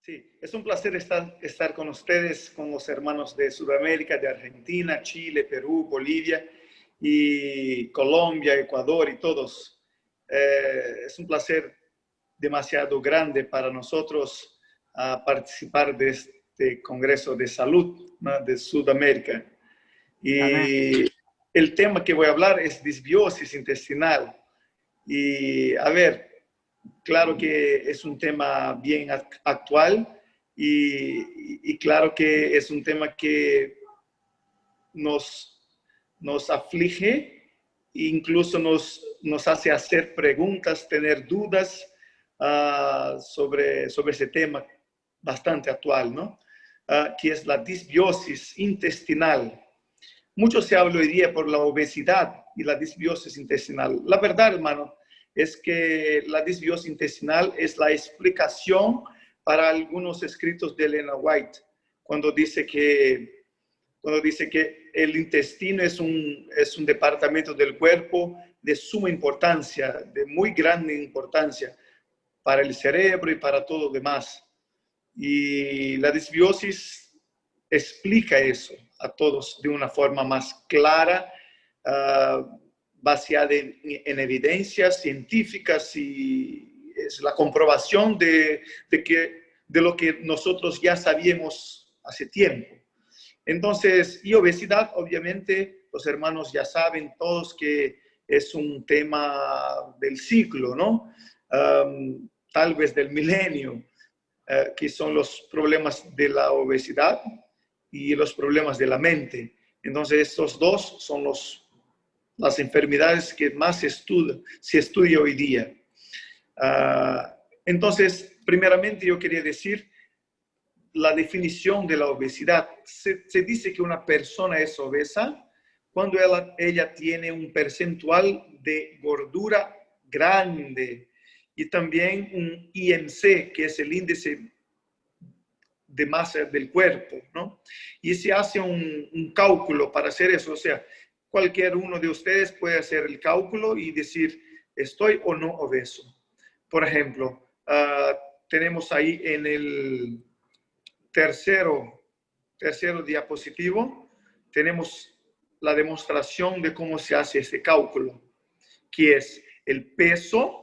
Sí, es un placer estar con ustedes, con los hermanos de Sudamérica, de Argentina, Chile, Perú, Bolivia y Colombia, Ecuador y todos. Es un placer demasiado grande para nosotros participar de este Congreso de Salud, ¿no?, de Sudamérica. Amén. Y el tema que voy a hablar es disbiosis intestinal. Y a ver, claro que es un tema bien actual y claro que es un tema que nos, nos aflige e incluso nos hace hacer preguntas, tener dudas sobre ese tema bastante actual, ¿no? Que es la disbiosis intestinal. Mucho se habla hoy día por la obesidad y la disbiosis intestinal. La verdad, hermano, es que la disbiosis intestinal es la explicación para algunos escritos de Elena White, cuando dice que el intestino es un departamento del cuerpo de suma importancia, de muy grande importancia para el cerebro y para todo lo demás. Y la disbiosis explica eso a todos de una forma más clara, basada en evidencias científicas, y es la comprobación de lo que nosotros ya sabíamos hace tiempo. Entonces, y obesidad, obviamente, los hermanos ya saben todos que es un tema del siglo, ¿no? Tal vez del milenio, que son los problemas de la obesidad y los problemas de la mente. Entonces, estos dos son las enfermedades que más se estudia hoy día. Entonces, primeramente yo quería decir la definición de la obesidad. Se dice que una persona es obesa cuando ella tiene un percentual de gordura grande y también un IMC, que es el índice de masa del cuerpo, ¿no? Y se hace un cálculo para hacer eso. O sea, cualquier uno de ustedes puede hacer el cálculo y decir, ¿estoy o no obeso? Por ejemplo, tenemos ahí en el tercero diapositivo, tenemos la demostración de cómo se hace ese cálculo, que es el peso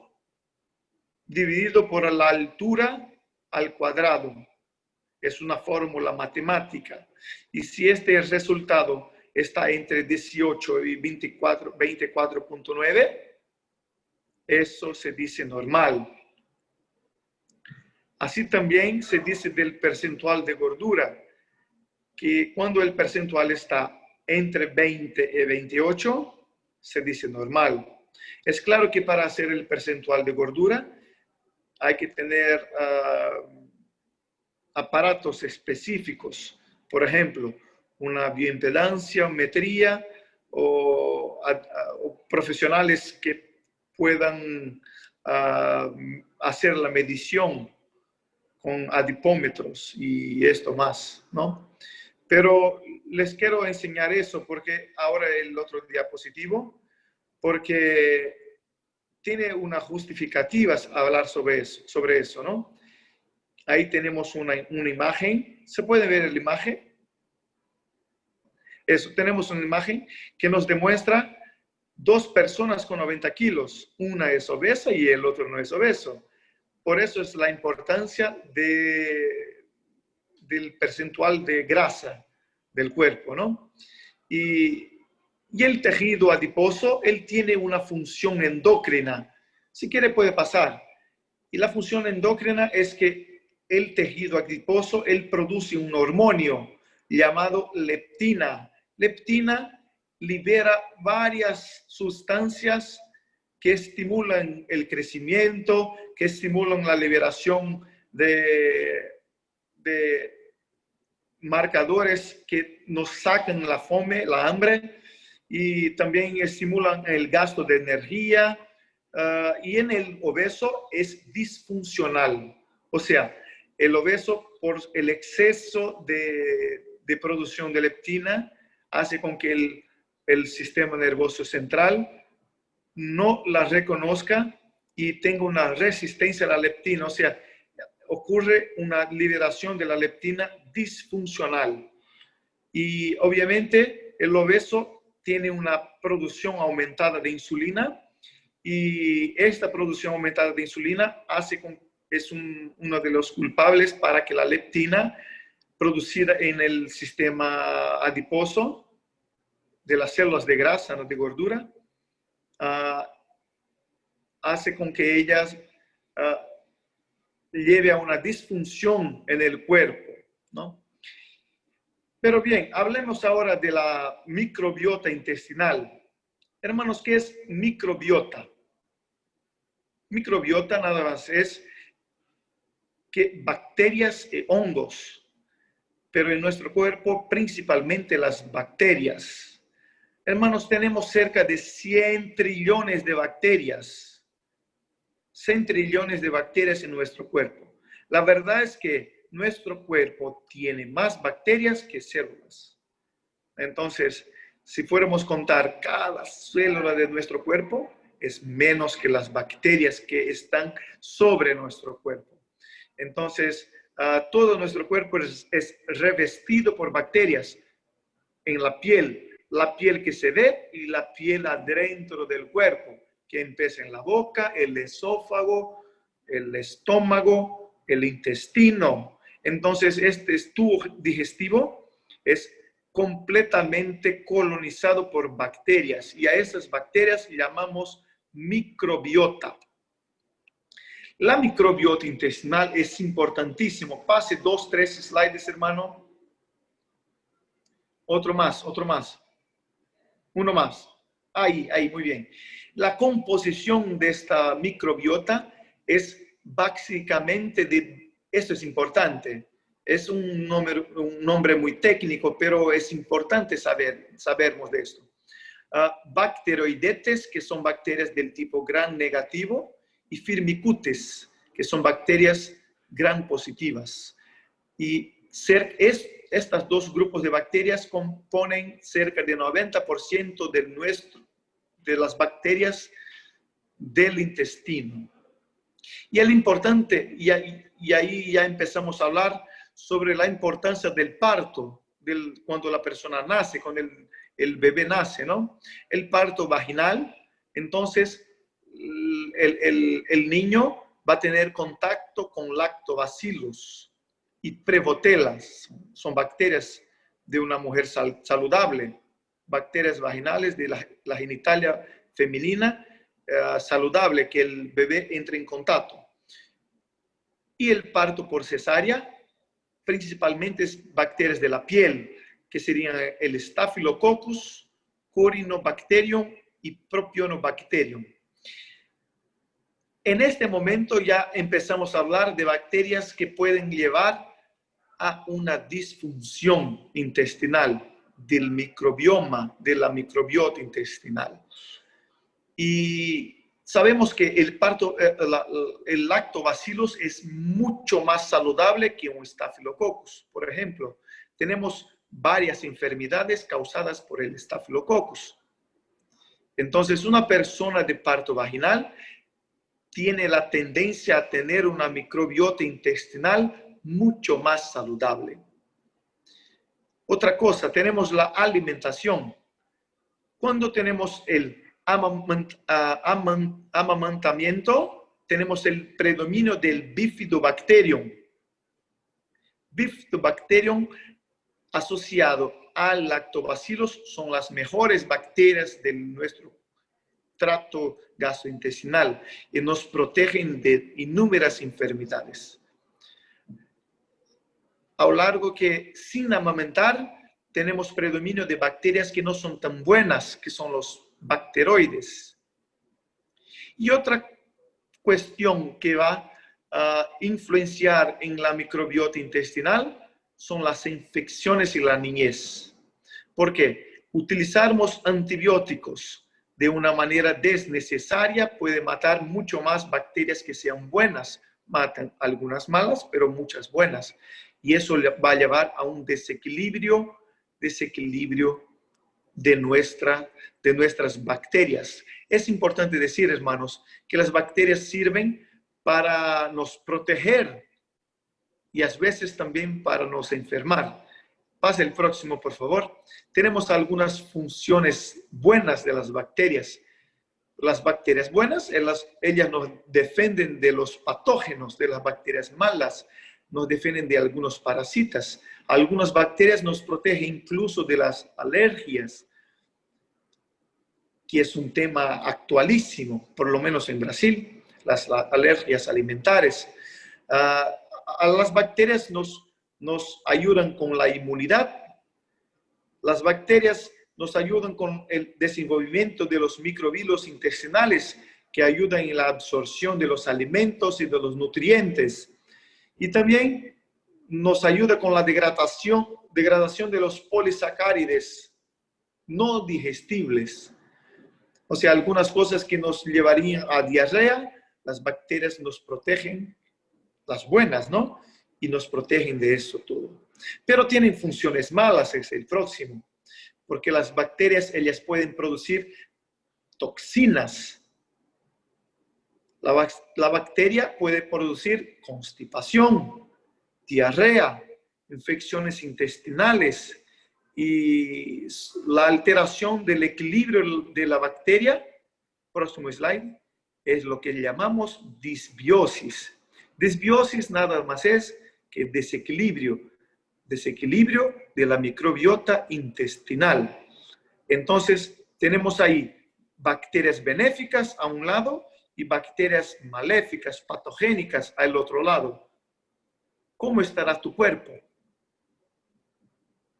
dividido por la altura al cuadrado. Es una fórmula matemática. Y si este resultado está entre 18 y 24.9, eso se dice normal. Así también se dice del percentual de gordura, que cuando el percentual está entre 20 y 28, se dice normal. Es claro que para hacer el percentual de gordura hay que tener aparatos específicos, por ejemplo, una bioimpedancia, metría o profesionales que puedan hacer la medición con adipómetros y esto más, ¿no? Pero les quiero enseñar eso porque ahora el otro diapositivo, porque tiene una justificativa hablar sobre eso, ¿no? Ahí tenemos una imagen. ¿Se puede ver la imagen? Eso, tenemos una imagen que nos demuestra dos personas con 90 kilos. Una es obesa y el otro no es obeso. Por eso es la importancia del percentual de grasa del cuerpo, ¿no? Y el tejido adiposo, él tiene una función endocrina. Si quiere puede pasar. Y la función endocrina es que el tejido adiposo, él produce un hormonio llamado leptina. Leptina libera varias sustancias que estimulan el crecimiento, que estimulan la liberación de marcadores que nos sacan la fome, la hambre, y también estimulan el gasto de energía. Y en el obeso es disfuncional. O sea, el obeso, por el exceso de producción de leptina, hace con que el sistema nervioso central no la reconozca y tenga una resistencia a la leptina. O sea, ocurre una liberación de la leptina disfuncional. Y obviamente el obeso tiene una producción aumentada de insulina, y esta producción aumentada de insulina es uno de los culpables para que la leptina producida en el sistema adiposo de las células de grasa, no de gordura, hace con que ellas lleve a una disfunción en el cuerpo, ¿no? Pero bien, hablemos ahora de la microbiota intestinal. Hermanos, ¿qué es microbiota? Microbiota nada más es que bacterias y hongos, pero en nuestro cuerpo principalmente las bacterias. Hermanos, tenemos cerca de 100 trillones de bacterias. 100 trillones de bacterias en nuestro cuerpo. La verdad es que nuestro cuerpo tiene más bacterias que células. Entonces, si fuéramos a contar cada célula de nuestro cuerpo, es menos que las bacterias que están sobre nuestro cuerpo. Entonces, todo nuestro cuerpo es revestido por bacterias en la piel que se ve y la piel adentro del cuerpo, que empieza en la boca, el esófago, el estómago, el intestino. Entonces, este tubo digestivo es completamente colonizado por bacterias, y a esas bacterias llamamos microbiota. La microbiota intestinal es importantísimo. Pase 2, 3 slides, hermano. Otro más. Uno más. Ahí, muy bien. La composición de esta microbiota es básicamente esto es importante. Es un nombre muy técnico, pero es importante sabernos de esto. Bacteroidetes, que son bacterias del tipo gram negativo, y firmicutes, que son bacterias gram positivas. Y estos dos grupos de bacterias componen cerca del 90% de las bacterias del intestino. Y el importante, y ahí ya empezamos a hablar sobre la importancia del parto, cuando la persona nace, cuando el bebé nace, ¿no? El parto vaginal, entonces el niño va a tener contacto con lactobacillus y prebotelas, son bacterias de una mujer saludable, bacterias vaginales de la genitalia femenina saludable, que el bebé entre en contacto. Y el parto por cesárea, principalmente es bacterias de la piel, que serían el Staphylococcus, Corynebacterium y Propionibacterium. En este momento ya empezamos a hablar de bacterias que pueden llevar a una disfunción intestinal del microbioma, de la microbiota intestinal. Y sabemos que el lactobacillus es mucho más saludable que un Staphylococcus. Por ejemplo, tenemos varias enfermedades causadas por el Staphylococcus. Entonces, una persona de parto vaginal tiene la tendencia a tener una microbiota intestinal mucho más saludable. Otra cosa, tenemos la alimentación. Cuando tenemos el amamantamiento, tenemos el predominio del Bifidobacterium. Bifidobacterium asociado al lactobacillus son las mejores bacterias de nuestro tracto gastrointestinal y nos protegen de innumerables enfermedades. A lo largo que sin amamentar tenemos predominio de bacterias que no son tan buenas, que son los bacteroides. Y otra cuestión que va a influenciar en la microbiota intestinal son las infecciones y la niñez. ¿Por qué? Utilizarmos antibióticos de una manera desnecesaria puede matar mucho más bacterias que sean buenas. Matan algunas malas, pero muchas buenas. Y eso va a llevar a un desequilibrio de nuestras bacterias. Es importante decir, hermanos, que las bacterias sirven para nos proteger y a veces también para nos enfermar. Pasa el próximo, por favor. Tenemos algunas funciones buenas de las bacterias. Las bacterias buenas, ellas nos defienden de los patógenos, de las bacterias malas, nos defienden de algunos parásitos. Algunas bacterias nos protegen incluso de las alergias, que es un tema actualísimo, por lo menos en Brasil, las alergias alimentarias. A las bacterias nos ayudan con la inmunidad. Las bacterias nos ayudan con el desenvolvimiento de los microbios intestinales que ayudan en la absorción de los alimentos y de los nutrientes. Y también nos ayuda con la degradación de los polisacáridos no digestibles. O sea, algunas cosas que nos llevarían a diarrea, las bacterias nos protegen, las buenas, ¿no? Y nos protegen de eso todo. Pero tienen funciones malas, es el próximo. Porque las bacterias, ellas pueden producir toxinas. La bacteria puede producir constipación, diarrea, infecciones intestinales y la alteración del equilibrio de la bacteria, próximo slide, es lo que llamamos disbiosis. Disbiosis nada más es que desequilibrio de la microbiota intestinal. Entonces, tenemos ahí bacterias benéficas a un lado y bacterias maléficas, patogénicas al otro lado. ¿Cómo estará tu cuerpo?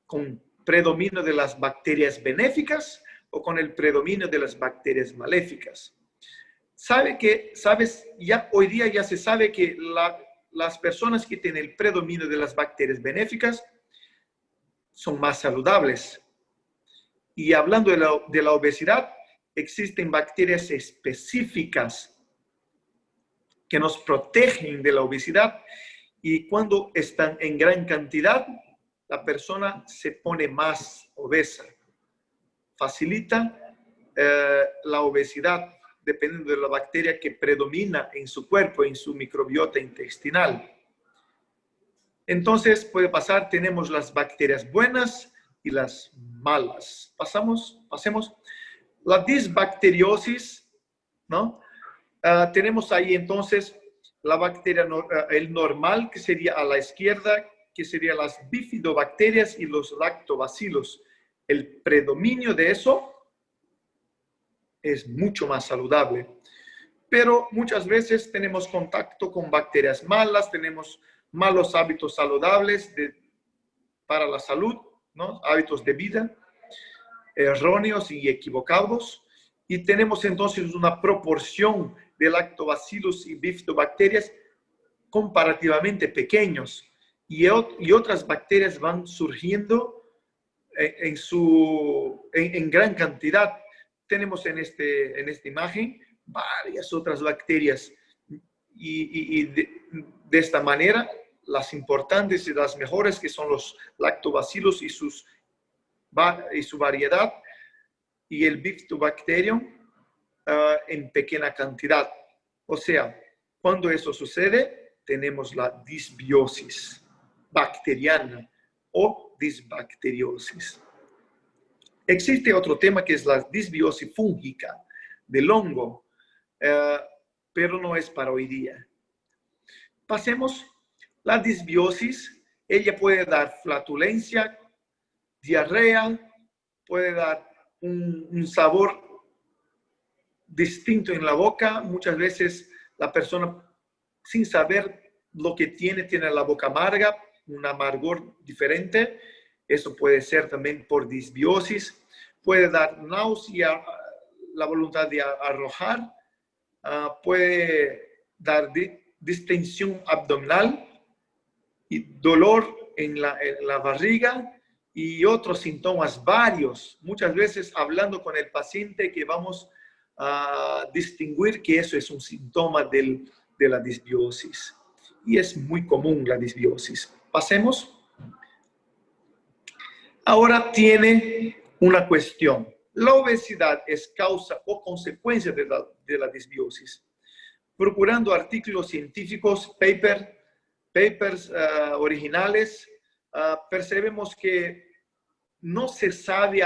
¿Con predominio de las bacterias benéficas o con el predominio de las bacterias maléficas? Hoy día ya se sabe que las personas que tienen el predominio de las bacterias benéficas son más saludables. Y hablando de la obesidad, existen bacterias específicas que nos protegen de la obesidad y cuando están en gran cantidad, la persona se pone más obesa. Facilita la obesidad dependiendo de la bacteria que predomina en su cuerpo, en su microbiota intestinal. Entonces puede pasar, tenemos las bacterias buenas y las malas. Pasemos. La disbacteriosis, ¿no? Tenemos ahí entonces la bacteria, el normal, que sería a la izquierda, que serían las bifidobacterias y los lactobacilos. El predominio de eso es mucho más saludable. Pero muchas veces tenemos contacto con bacterias malas, tenemos malos hábitos saludables para la salud, ¿no? Hábitos de vida erróneos y equivocados. Y tenemos entonces una proporción de lactobacilos y bifidobacterias comparativamente pequeños. Y otras bacterias van surgiendo en gran cantidad. Tenemos en esta imagen varias otras bacterias y de esta manera las importantes y las mejores, que son los lactobacilos y su variedad, y el Bifidobacterium en pequeña cantidad. O sea, cuando eso sucede, tenemos la disbiosis bacteriana o disbacteriosis. Existe otro tema que es la disbiosis fúngica del hongo, pero no es para hoy día. Pasemos. La disbiosis, ella puede dar flatulencia, diarrea, puede dar un sabor distinto en la boca. Muchas veces la persona, sin saber lo que tiene la boca amarga, un amargor diferente. Eso puede ser también por disbiosis. Puede dar náusea, la voluntad de arrojar. Puede dar distensión abdominal y dolor en la barriga y otros síntomas varios. Muchas veces hablando con el paciente que vamos a distinguir que eso es un síntoma de la disbiosis. Y es muy común la disbiosis. Pasemos. Ahora tiene una cuestión. ¿La obesidad es causa o consecuencia de la disbiosis? Procurando artículos científicos, papers originales, percebemos que no se sabe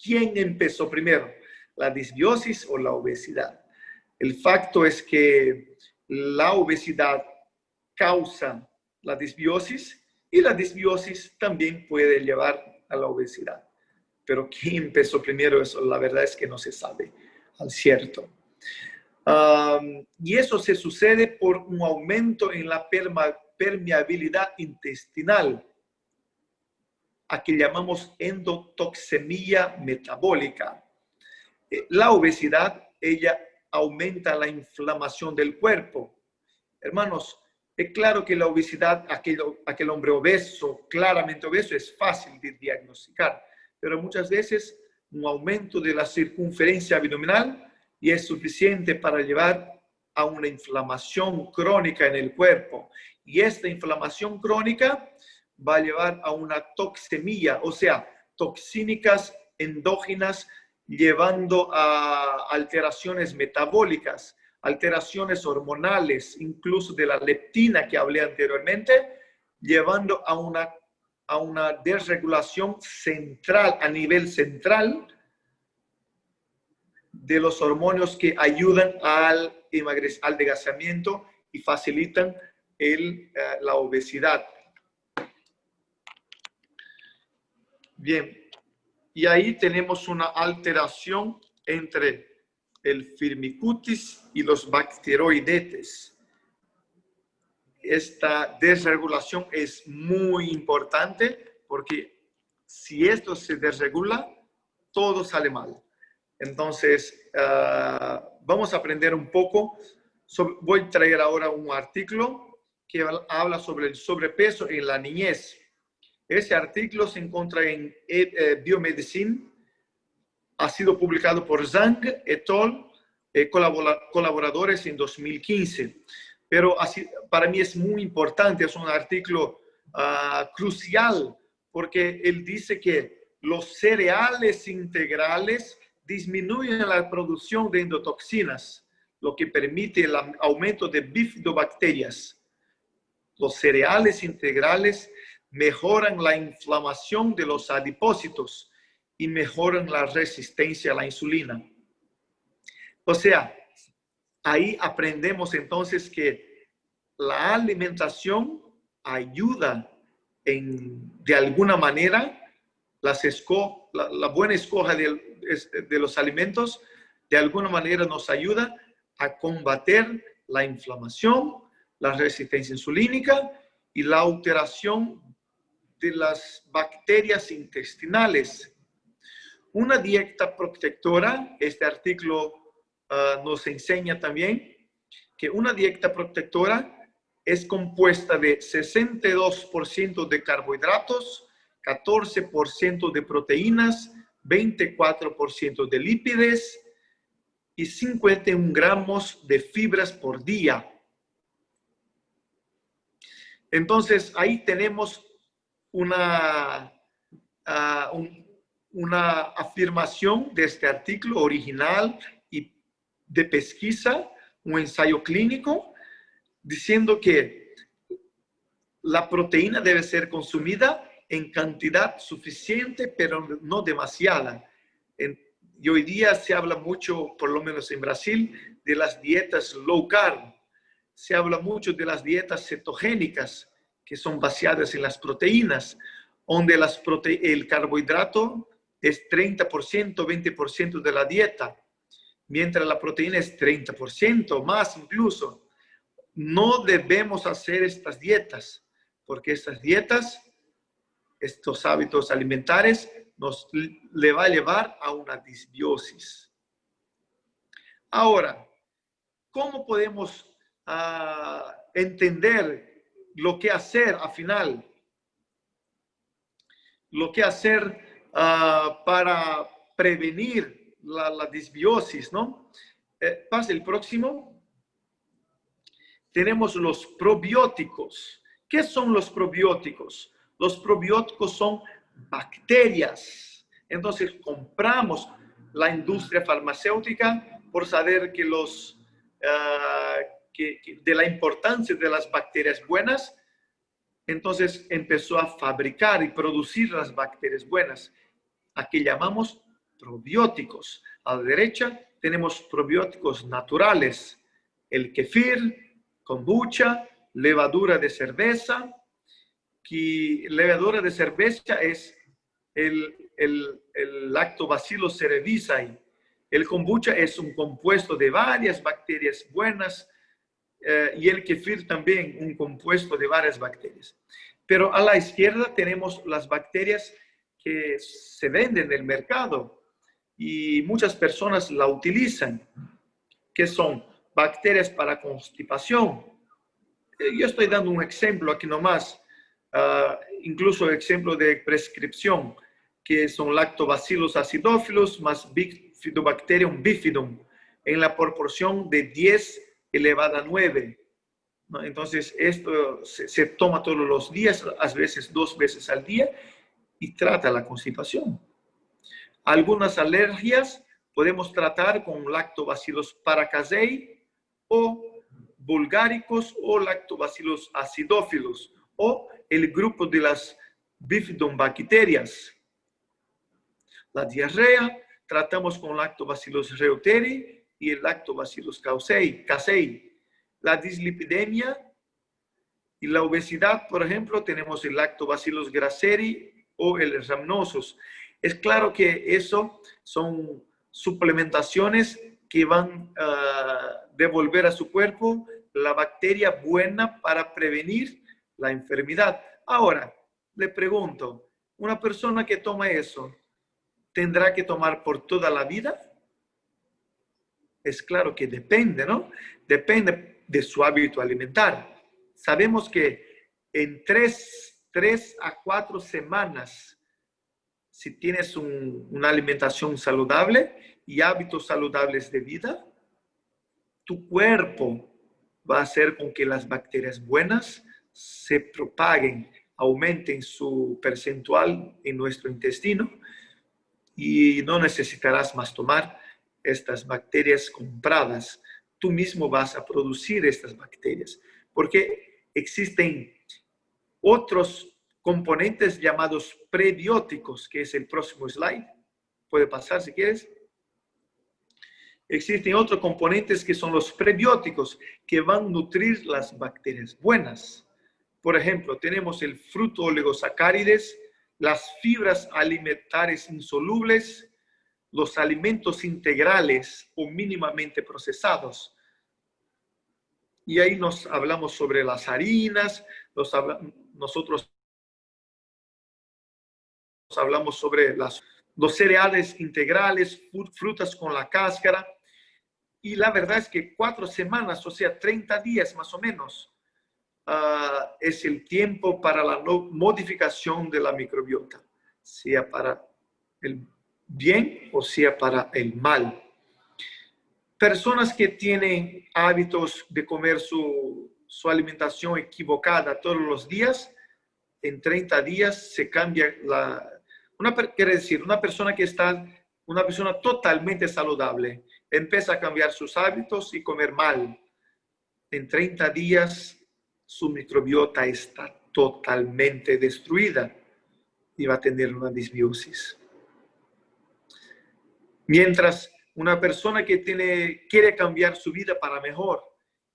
quién empezó primero, la disbiosis o la obesidad. El facto es que la obesidad causa la disbiosis y la disbiosis también puede llevar a la obesidad. Pero quién empezó primero, eso la verdad es que no se sabe al cierto. Y eso se sucede por un aumento en la permeabilidad intestinal, a que llamamos endotoxemia metabólica. La obesidad, ella aumenta la inflamación del cuerpo. Hermanos, es claro que la obesidad, aquel hombre obeso, claramente obeso, es fácil de diagnosticar, pero muchas veces un aumento de la circunferencia abdominal y es suficiente para llevar a una inflamación crónica en el cuerpo. Y esta inflamación crónica va a llevar a una toxemia, o sea, toxínicas endógenas, llevando a alteraciones metabólicas, alteraciones hormonales, incluso de la leptina que hablé anteriormente, llevando a una desregulación central, a nivel central, de los hormonas que ayudan al adelgazamiento y facilitan la obesidad. Bien, y ahí tenemos una alteración entre el firmicutes y los bacteroidetes. Esta desregulación es muy importante porque si esto se desregula, todo sale mal. Entonces, vamos a aprender un poco. Voy a traer ahora un artículo que habla sobre el sobrepeso en la niñez. Ese artículo se encuentra en Biomedicine. Ha sido publicado por Zhang et al. Colaboradores en 2015. Pero para mí es muy importante, es un artículo crucial, porque él dice que los cereales integrales disminuyen la producción de endotoxinas, lo que permite el aumento de bifidobacterias. Los cereales integrales mejoran la inflamación de los adipocitos y mejoran la resistencia a la insulina. O sea, ahí aprendemos entonces que la alimentación ayuda de alguna manera, la buena escoja de los alimentos, de alguna manera nos ayuda a combatir la inflamación, la resistencia insulínica y la alteración de las bacterias intestinales. Una dieta protectora, este artículo nos enseña también que una dieta protectora es compuesta de 62% de carbohidratos, 14% de proteínas, 24% de lípidos y 51 gramos de fibras por día. Entonces, ahí tenemos una afirmación de este artículo original y de pesquisa, un ensayo clínico, diciendo que la proteína debe ser consumida en cantidad suficiente, pero no demasiada. Y hoy día se habla mucho, por lo menos en Brasil, de las dietas low carb. Se habla mucho de las dietas cetogénicas, que son basadas en las proteínas, donde el carbohidrato es 30%, 20% de la dieta, mientras la proteína es 30%, más incluso. No debemos hacer estas dietas, porque estas dietas, estos hábitos alimentares, le va a llevar a una disbiosis. Ahora, ¿cómo podemos entender lo que hacer al final? Lo que hacer para prevenir la disbiosis, ¿no? Pasa el próximo. Tenemos los probióticos. ¿Qué son los probióticos? Los probióticos son bacterias. Entonces, compramos la industria farmacéutica por saber que de la importancia de las bacterias buenas, entonces empezó a fabricar y producir las bacterias buenas, a que llamamos probióticos. A la derecha tenemos probióticos naturales, el kefir, kombucha, levadura de cerveza, que levadura de cerveza es el Lactobacillus cerevisiae. El kombucha es un compuesto de varias bacterias buenas, y el kefir también un compuesto de varias bacterias. Pero a la izquierda tenemos las bacterias que se venden en el mercado y muchas personas la utilizan, que son bacterias para constipación. Yo estoy dando un ejemplo aquí nomás, incluso ejemplo de prescripción, que son Lactobacillus acidophilus más Bifidobacterium bifidum, en la proporción de 10 elevada a 9. ¿No? Entonces, esto se toma todos los días, a veces 2 veces al día, y trata la constipación. Algunas alergias podemos tratar con Lactobacillus paracasei o bulgaricus o Lactobacillus acidophilus o el grupo de las Bifidobacterias. La diarrea tratamos con Lactobacillus reuteri y el Lactobacillus casei. La dislipidemia y la obesidad, por ejemplo, tenemos el Lactobacillus graceri o el rhamnosus. Es claro que eso son suplementaciones que van a devolver a su cuerpo la bacteria buena para prevenir la enfermedad. Ahora, le pregunto, ¿una persona que toma eso tendrá que tomar por toda la vida? Es claro que depende, ¿no? Depende de su hábito alimentar. Sabemos que en 3 a 4 semanas, si tienes una alimentación saludable y hábitos saludables de vida, tu cuerpo va a hacer con que las bacterias buenas se propaguen, aumenten su percentual en nuestro intestino y no necesitarás más tomar estas bacterias compradas. Tú mismo vas a producir estas bacterias, porque existen otros componentes llamados prebióticos, que es el próximo slide. Puede pasar si quieres. Existen otros componentes que son los prebióticos, que van a nutrir las bacterias buenas. Por ejemplo, tenemos el fruto oligosacárides, las fibras alimentarias insolubles, los alimentos integrales o mínimamente procesados. Y ahí nos hablamos sobre las harinas, nosotros hablamos sobre los cereales integrales, frutas con la cáscara. Y la verdad es que 4 semanas, o sea, 30 días más o menos, es el tiempo para la modificación de la microbiota, sea para el bien o sea para el mal. Personas que tienen hábitos de comer su alimentación equivocada todos los días, en 30 días se cambia quiere decir, una persona totalmente saludable, empieza a cambiar sus hábitos y comer mal. En 30 días su microbiota está totalmente destruida y va a tener una disbiosis. Mientras una persona que quiere cambiar su vida para mejor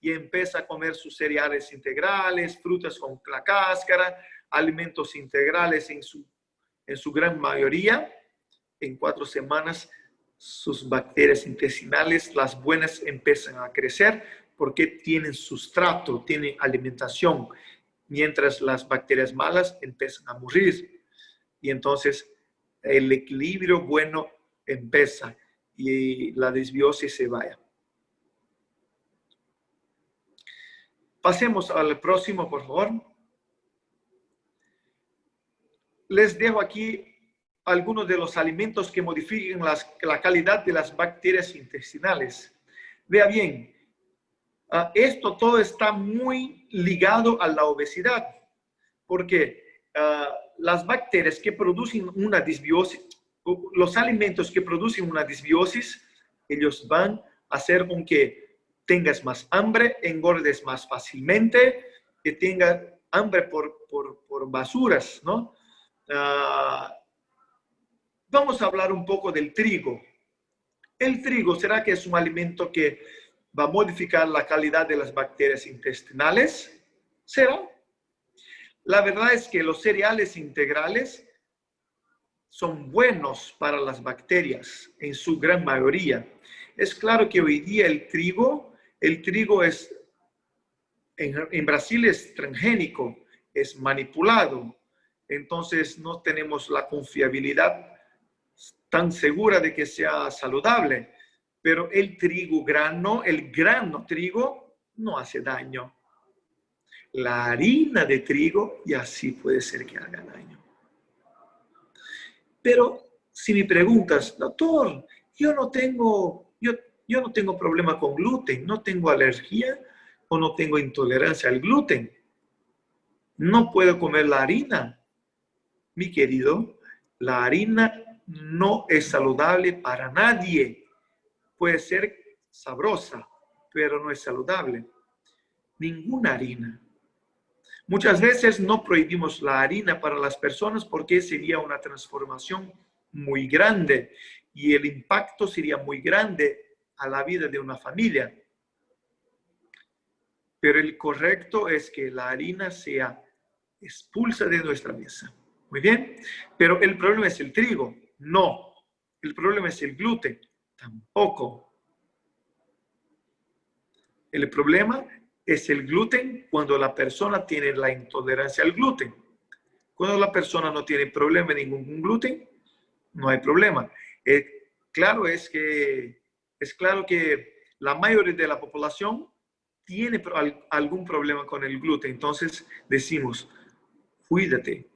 y empieza a comer sus cereales integrales, frutas con la cáscara, alimentos integrales en su gran mayoría, en 4 semanas sus bacterias intestinales, las buenas, empiezan a crecer porque tienen sustrato, tienen alimentación, mientras las bacterias malas empiezan a morir. Y entonces el equilibrio bueno empieza y la disbiosis se vaya. Pasemos al próximo, por favor. Les dejo aquí algunos de los alimentos que modifican la calidad de las bacterias intestinales. Vea bien, esto todo está muy ligado a la obesidad, porque las bacterias que producen una disbiosis, los alimentos que producen una disbiosis, ellos van a hacer con que tengas más hambre, engordes más fácilmente, que tengas hambre por basuras, ¿no? Vamos a hablar un poco del trigo. El trigo, ¿será que es un alimento que va a modificar la calidad de las bacterias intestinales? ¿Será? La verdad es que los cereales integrales son buenos para las bacterias en su gran mayoría. Es claro que hoy día el trigo es, en Brasil es transgénico, es manipulado. Entonces no tenemos la confiabilidad tan segura de que sea saludable. Pero el grano trigo no hace daño. La harina de trigo ya sí puede ser que haga daño. Pero si me preguntas, doctor, yo no tengo problema con gluten, no tengo alergia o no tengo intolerancia al gluten, no puedo comer la harina. Mi querido, la harina no es saludable para nadie. Puede ser sabrosa, pero no es saludable. Ninguna harina. Muchas veces no prohibimos la harina para las personas porque sería una transformación muy grande y el impacto sería muy grande a la vida de una familia. Pero el correcto es que la harina sea expulsa de nuestra mesa. Muy bien, pero el problema es el trigo. No, el problema es el gluten. Tampoco. El problema es el gluten cuando la persona tiene la intolerancia al gluten. Cuando la persona no tiene problema ningún gluten, no hay problema. Claro es claro que la mayoría de la población tiene algún problema con el gluten. Entonces decimos, cuídate,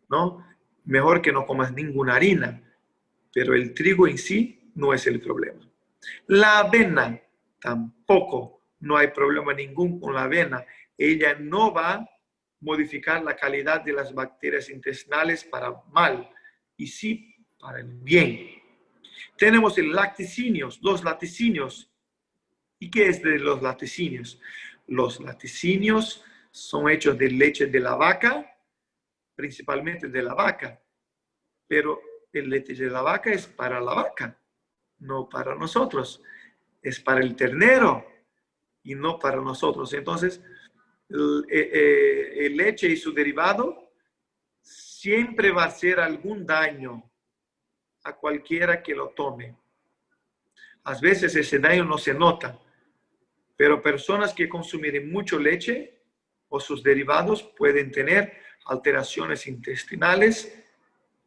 ¿no? Mejor que no comas ninguna harina, pero el trigo en sí no es el problema. La avena tampoco, no hay problema ningún con la avena. Ella no va a modificar la calidad de las bacterias intestinales para mal, y sí para el bien. Tenemos el laticinios, los laticinios. ¿Y qué es de los laticinios? Los laticinios son hechos de leche de la vaca, principalmente de la vaca, pero el leche de la vaca es para la vaca, no para nosotros. Es para el ternero y no para nosotros. Entonces, el leche y su derivado siempre va a hacer algún daño a cualquiera que lo tome. A veces ese daño no se nota, pero personas que consumen mucho leche o sus derivados pueden tener alteraciones intestinales,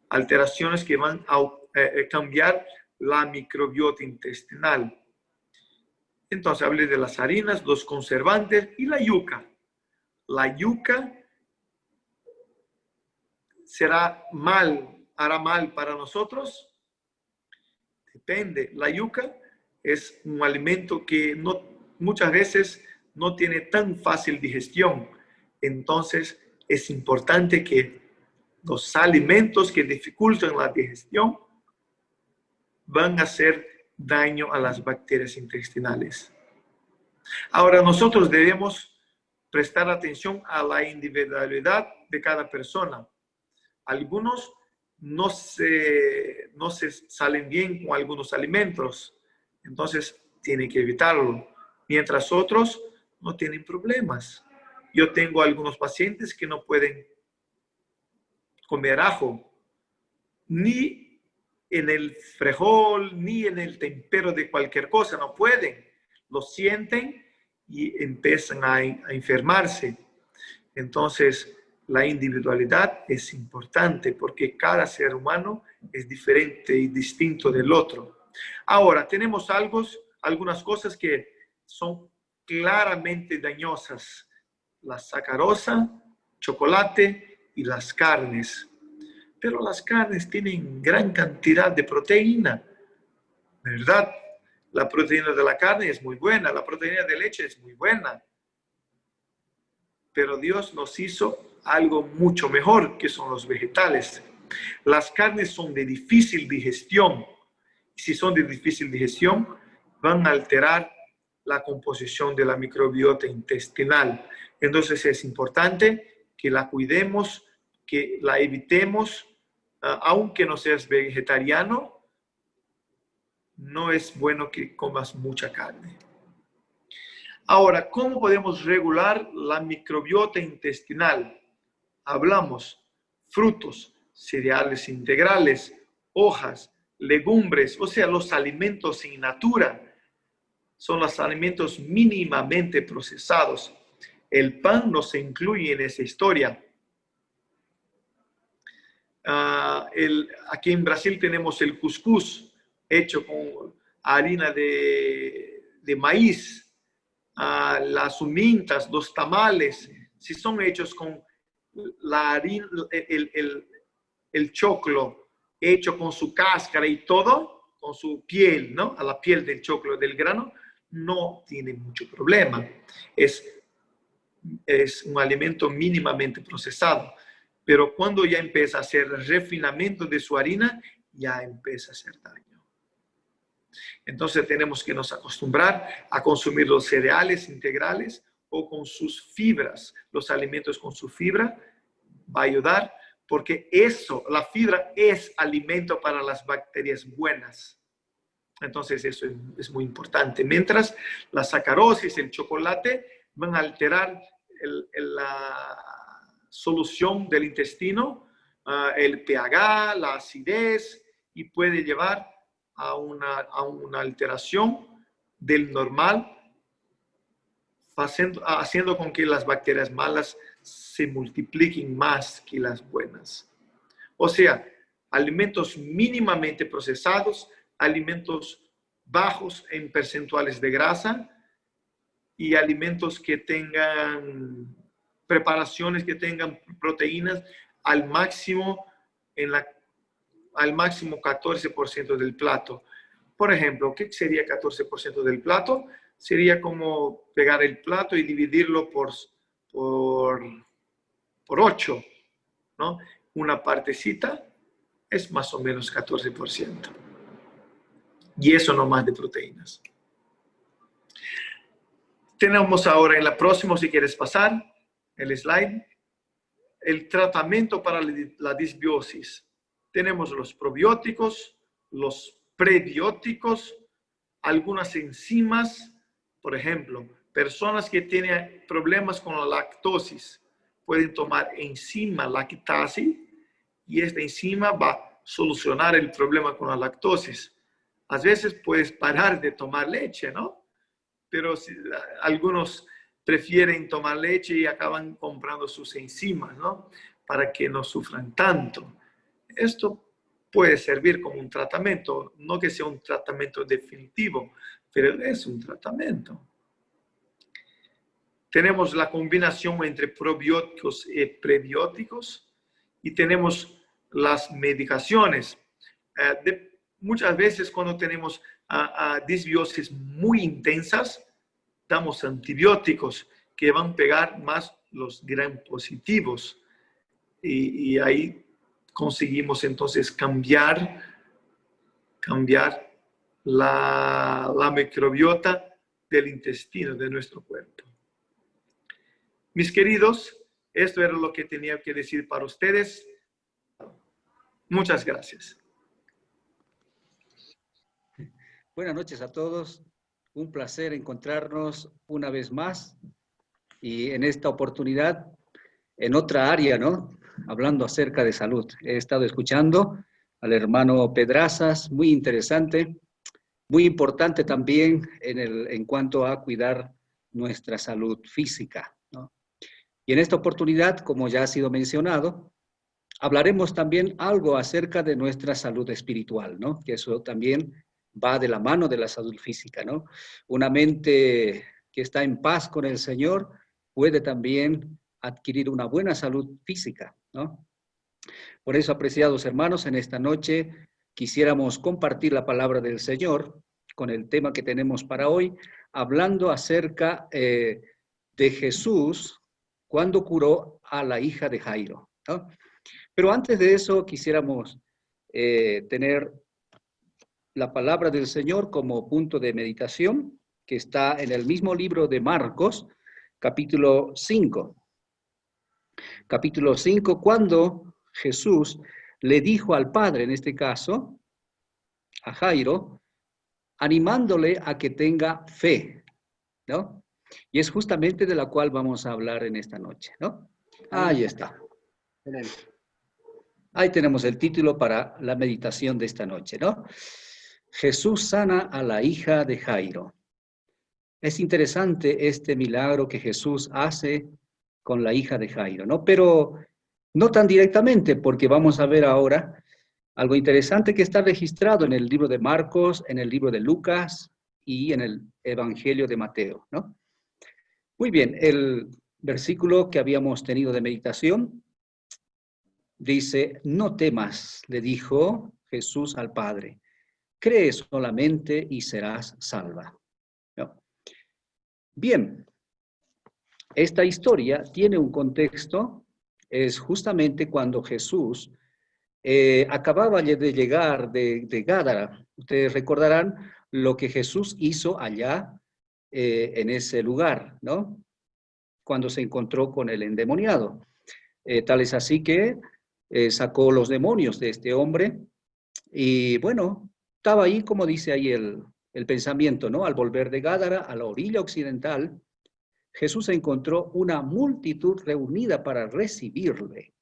alteraciones que van a cambiar la microbiota intestinal. Entonces hablé de las harinas, los conservantes y la yuca. La yuca hará mal para nosotros. Depende. La yuca es un alimento que muchas veces no tiene tan fácil digestión. Entonces es importante que los alimentos que dificultan la digestión van a hacer daño a las bacterias intestinales. Ahora, nosotros debemos prestar atención a la individualidad de cada persona. Algunos no se salen bien con algunos alimentos, entonces tienen que evitarlo, mientras otros no tienen problemas. Yo tengo algunos pacientes que no pueden comer ajo, ni en el frijol, ni en el tempero de cualquier cosa, no pueden. Lo sienten y empiezan a enfermarse. Entonces, la individualidad es importante porque cada ser humano es diferente y distinto del otro. Ahora, tenemos algunas cosas que son claramente dañosas. La sacarosa, chocolate y las carnes. Pero las carnes tienen gran cantidad de proteína, ¿verdad? La proteína de la carne es muy buena, la proteína de leche es muy buena. Pero Dios nos hizo algo mucho mejor, que son los vegetales. Las carnes son de difícil digestión. Y si son de difícil digestión, van a alterar la composición de la microbiota intestinal. Entonces es importante que la cuidemos, que la evitemos, aunque no seas vegetariano, no es bueno que comas mucha carne. Ahora, ¿cómo podemos regular la microbiota intestinal? Hablamos frutos, cereales integrales, hojas, legumbres, o sea, los alimentos in natura. Son los alimentos mínimamente procesados. El pan no se incluye en esa historia. Aquí en Brasil tenemos el cuscús, hecho con harina de maíz. Las humintas, los tamales, si son hechos con la harina, el choclo hecho con su cáscara y todo, con su piel, ¿no? A la piel del choclo, del grano, no tiene mucho problema. Es un alimento mínimamente procesado. Pero cuando ya empieza a hacer refinamiento de su harina, ya empieza a hacer daño. Entonces tenemos que nos acostumbrar a consumir los cereales integrales o con sus fibras. Los alimentos con su fibra va a ayudar porque eso, la fibra es alimento para las bacterias buenas. Entonces eso es muy importante. Mientras la sacarosis, el chocolate, van a alterar la solución del intestino, el pH, la acidez, y puede llevar a una alteración del normal, haciendo con que las bacterias malas se multipliquen más que las buenas. O sea, alimentos mínimamente procesados, alimentos bajos en percentuales de grasa y alimentos que tengan preparaciones, que tengan proteínas al máximo, al máximo 14% del plato. Por ejemplo, ¿qué sería 14% del plato? Sería como pegar el plato y dividirlo por 8, ¿no? Una partecita es más o menos 14%. Y eso no más de proteínas. Tenemos ahora en la próxima, si quieres pasar, el slide, el tratamiento para la disbiosis. Tenemos los probióticos, los prebióticos, algunas enzimas, por ejemplo, personas que tienen problemas con la lactosis pueden tomar enzima lactase y esta enzima va a solucionar el problema con la lactosis. A veces puedes parar de tomar leche, ¿no? Pero algunos prefieren tomar leche y acaban comprando sus enzimas, ¿no? Para que no sufran tanto. Esto puede servir como un tratamiento, no que sea un tratamiento definitivo, pero es un tratamiento. Tenemos la combinación entre probióticos y prebióticos y tenemos las medicaciones. Muchas veces cuando tenemos disbiosis muy intensas, damos antibióticos que van a pegar más los gram positivos y ahí conseguimos entonces cambiar la microbiota del intestino de nuestro cuerpo. Mis queridos, esto era lo que tenía que decir para ustedes. Muchas gracias. Buenas noches a todos. Un placer encontrarnos una vez más y en esta oportunidad en otra área, ¿no? Hablando acerca de salud. He estado escuchando al hermano Pedrazas, muy interesante, muy importante también en cuanto a cuidar nuestra salud física, ¿no? Y en esta oportunidad, como ya ha sido mencionado, hablaremos también algo acerca de nuestra salud espiritual, ¿no? Que eso también va de la mano de la salud física, ¿no? Una mente que está en paz con el Señor puede también adquirir una buena salud física, ¿no? Por eso, apreciados hermanos, en esta noche quisiéramos compartir la palabra del Señor con el tema que tenemos para hoy, hablando acerca de Jesús cuando curó a la hija de Jairo, ¿no? Pero antes de eso quisiéramos tener la palabra del Señor como punto de meditación que está en el mismo libro de Marcos, capítulo 5. Capítulo 5, cuando Jesús le dijo al Padre, en este caso, a Jairo, animándole a que tenga fe, ¿no? Y es justamente de la cual vamos a hablar en esta noche, ¿no? Ahí está. Ahí tenemos el título para la meditación de esta noche, ¿no? Jesús sana a la hija de Jairo. Es interesante este milagro que Jesús hace con la hija de Jairo, ¿no? Pero no tan directamente, porque vamos a ver ahora algo interesante que está registrado en el libro de Marcos, en el libro de Lucas y en el Evangelio de Mateo, ¿no? Muy bien, el versículo que habíamos tenido de meditación dice, no temas, le dijo Jesús al Padre, cree solamente y serás salva. ¿No? Bien, esta historia tiene un contexto, es justamente cuando Jesús acababa de llegar de Gádara. Ustedes recordarán lo que Jesús hizo allá en ese lugar, ¿no? Cuando se encontró con el endemoniado. Tal es así que sacó los demonios de este hombre y bueno, estaba ahí, como dice ahí el pensamiento, ¿no? Al volver de Gádara a la orilla occidental, Jesús encontró una multitud reunida para recibirle,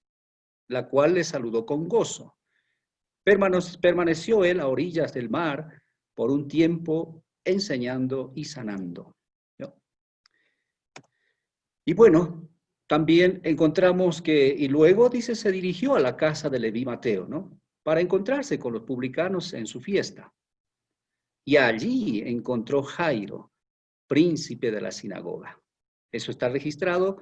la cual le saludó con gozo. Permaneció él a orillas del mar por un tiempo enseñando y sanando, ¿no? Y bueno, también encontramos que, y luego dice, se dirigió a la casa de Leví Mateo, ¿no? Para encontrarse con los publicanos en su fiesta. Y allí encontró Jairo, príncipe de la sinagoga. Eso está registrado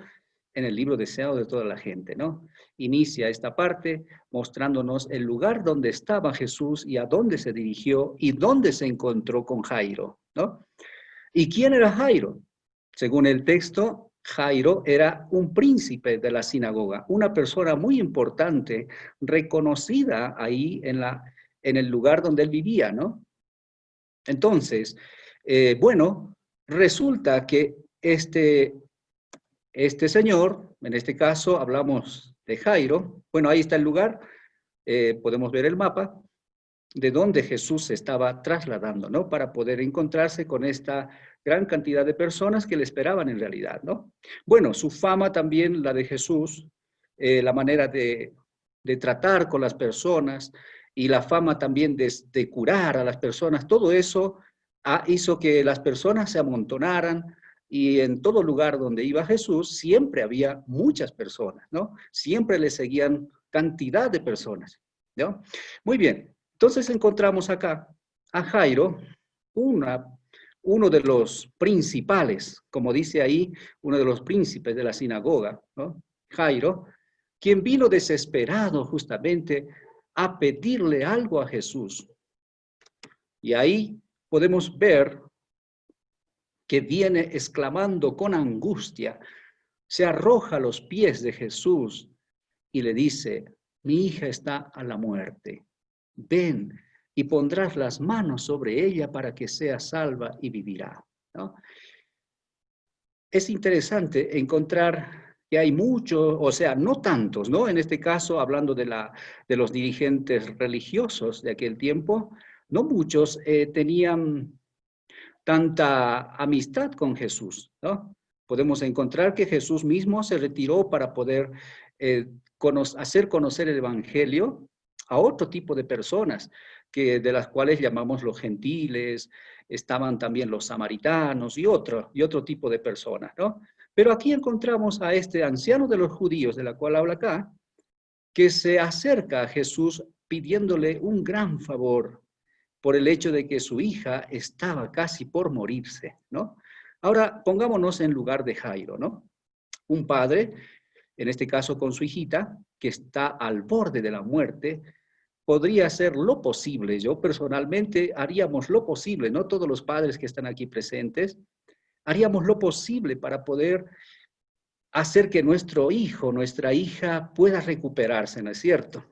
en el libro deseado de toda la gente, ¿no? Inicia esta parte mostrándonos el lugar donde estaba Jesús y a dónde se dirigió y dónde se encontró con Jairo, ¿no? ¿Y quién era Jairo? Según el texto, Jairo era un príncipe de la sinagoga, una persona muy importante, reconocida ahí en el lugar donde él vivía, ¿no? Entonces, bueno, resulta que este señor, en este caso hablamos de Jairo, bueno, ahí está el lugar, podemos ver el mapa, de donde Jesús se estaba trasladando, ¿no? Para poder encontrarse con esta gran cantidad de personas que le esperaban en realidad, ¿no? Bueno, su fama también, la de Jesús, la manera de tratar con las personas y la fama también de curar a las personas, todo eso hizo que las personas se amontonaran y en todo lugar donde iba Jesús siempre había muchas personas, ¿no? Siempre le seguían cantidad de personas, ¿no? Muy bien. Entonces encontramos acá a Jairo, uno de los principales, como dice ahí, uno de los príncipes de la sinagoga, ¿no? Jairo, quien vino desesperado justamente a pedirle algo a Jesús. Y ahí podemos ver que viene exclamando con angustia, se arroja a los pies de Jesús y le dice, mi hija está a la muerte. Ven y pondrás las manos sobre ella para que sea salva y vivirá, ¿no? Es interesante encontrar que hay muchos, o sea, no tantos, ¿no? En este caso, hablando de los dirigentes religiosos de aquel tiempo, no muchos tenían tanta amistad con Jesús, ¿no? Podemos encontrar que Jesús mismo se retiró para poder hacer conocer el Evangelio a otro tipo de personas, de las cuales llamamos los gentiles, estaban también los samaritanos y otro tipo de personas, ¿no? Pero aquí encontramos a este anciano de los judíos, de la cual habla acá, que se acerca a Jesús pidiéndole un gran favor por el hecho de que su hija estaba casi por morirse, ¿no? Ahora, pongámonos en lugar de Jairo, ¿no? Un padre, en este caso con su hijita, que está al borde de la muerte, podría hacer lo posible. Yo personalmente haríamos lo posible, no todos los padres que están aquí presentes, haríamos lo posible para poder hacer que nuestro hijo, nuestra hija pueda recuperarse, ¿no es cierto?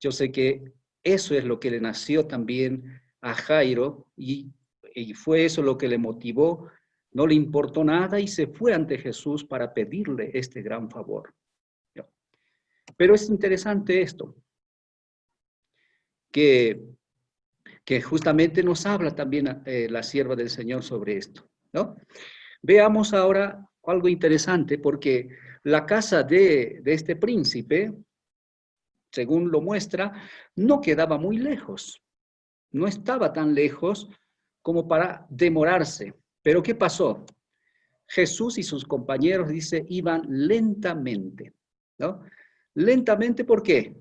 Yo sé que eso es lo que le nació también a Jairo y y fue eso lo que le motivó. No le importó nada y se fue ante Jesús para pedirle este gran favor. Pero es interesante esto, que justamente nos habla también la sierva del Señor sobre esto, ¿no? Veamos ahora algo interesante, porque la casa de este príncipe, según lo muestra, no quedaba muy lejos, no estaba tan lejos como para demorarse. Pero ¿qué pasó? Jesús y sus compañeros, dice, iban lentamente, ¿no? Lentamente, ¿por qué?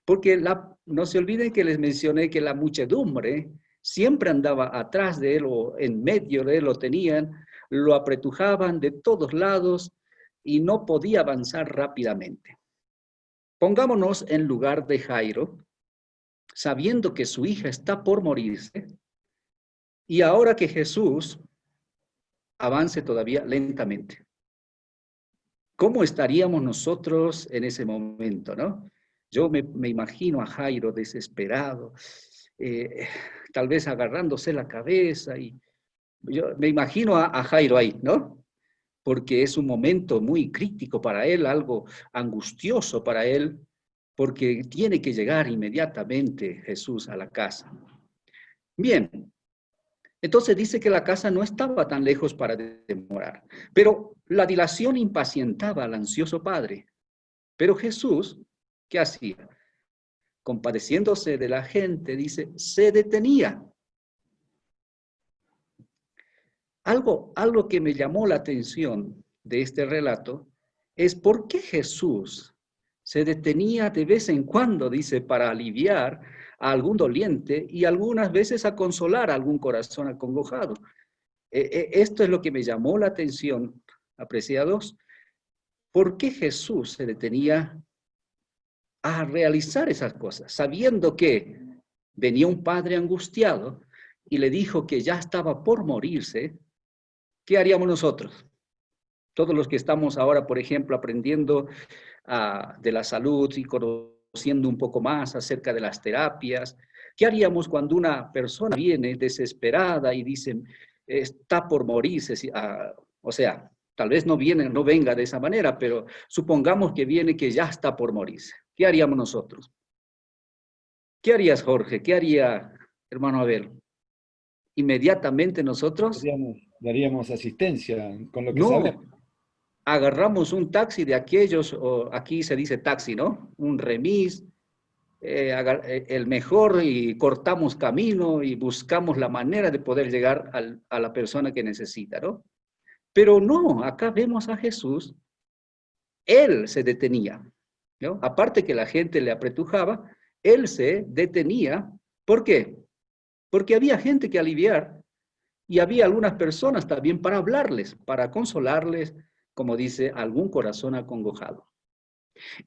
Porque no se olviden que les mencioné que la muchedumbre siempre andaba atrás de él o en medio de él, lo tenían, lo apretujaban de todos lados y no podía avanzar rápidamente. Pongámonos en lugar de Jairo, sabiendo que su hija está por morirse, y ahora que Jesús avance todavía lentamente. ¿Cómo estaríamos nosotros en ese momento, no? Yo me imagino a Jairo desesperado, tal vez agarrándose la cabeza, y yo me imagino a Jairo ahí, ¿no? Porque es un momento muy crítico para él, algo angustioso para él, porque tiene que llegar inmediatamente Jesús a la casa. Bien, entonces dice que la casa no estaba tan lejos para demorar, pero la dilación impacientaba al ansioso padre. Pero Jesús, ¿qué hacía? Compadeciéndose de la gente, dice, se detenía. Algo que me llamó la atención de este relato es por qué Jesús se detenía de vez en cuando, dice, para aliviar a algún doliente y algunas veces a consolar a algún corazón acongojado. Esto es lo que me llamó la atención, apreciados. ¿Por qué Jesús se detenía a realizar esas cosas, sabiendo que venía un padre angustiado y le dijo que ya estaba por morirse? ¿Qué haríamos nosotros? Todos los que estamos ahora, por ejemplo, aprendiendo de la salud y conociendo un poco más acerca de las terapias, ¿qué haríamos cuando una persona viene desesperada y dice, está por morirse? O sea, tal vez no venga de esa manera, pero supongamos que viene que ya está por morirse. ¿Qué haríamos nosotros? ¿Qué harías, Jorge? ¿Qué haría, hermano Abel? Inmediatamente nosotros, Daríamos asistencia con lo que no, sabemos. agarramos un taxi de aquellos, o aquí se dice taxi, ¿no? Un remis, el mejor, y cortamos camino y buscamos la manera de poder llegar a la persona que necesita, ¿no? Pero no, acá vemos a Jesús, él se detenía, ¿no? Aparte que la gente le apretujaba, él se detenía. ¿Por qué? Porque había gente que aliviar y había algunas personas también para hablarles, para consolarles, como dice, algún corazón acongojado.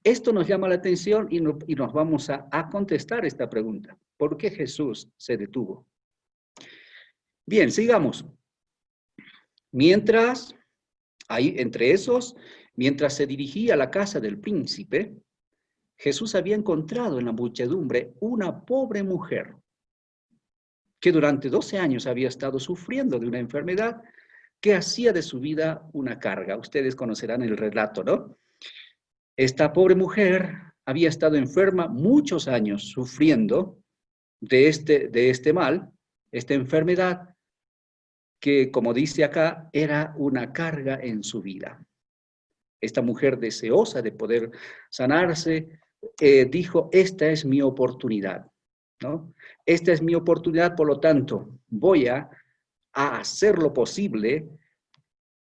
Esto nos llama la atención y nos vamos a contestar esta pregunta. ¿Por qué Jesús se detuvo? Bien, sigamos. Mientras, ahí entre esos, mientras se dirigía a la casa del príncipe, Jesús había encontrado en la muchedumbre una pobre mujer que durante 12 años había estado sufriendo de una enfermedad que hacía de su vida una carga. Ustedes conocerán el relato, ¿no? Esta pobre mujer había estado enferma muchos años, sufriendo de este mal, esta enfermedad que, como dice acá, era una carga en su vida. Esta mujer, deseosa de poder sanarse, dijo, esta es mi oportunidad, ¿no? Esta es mi oportunidad, por lo tanto, voy a hacer lo posible.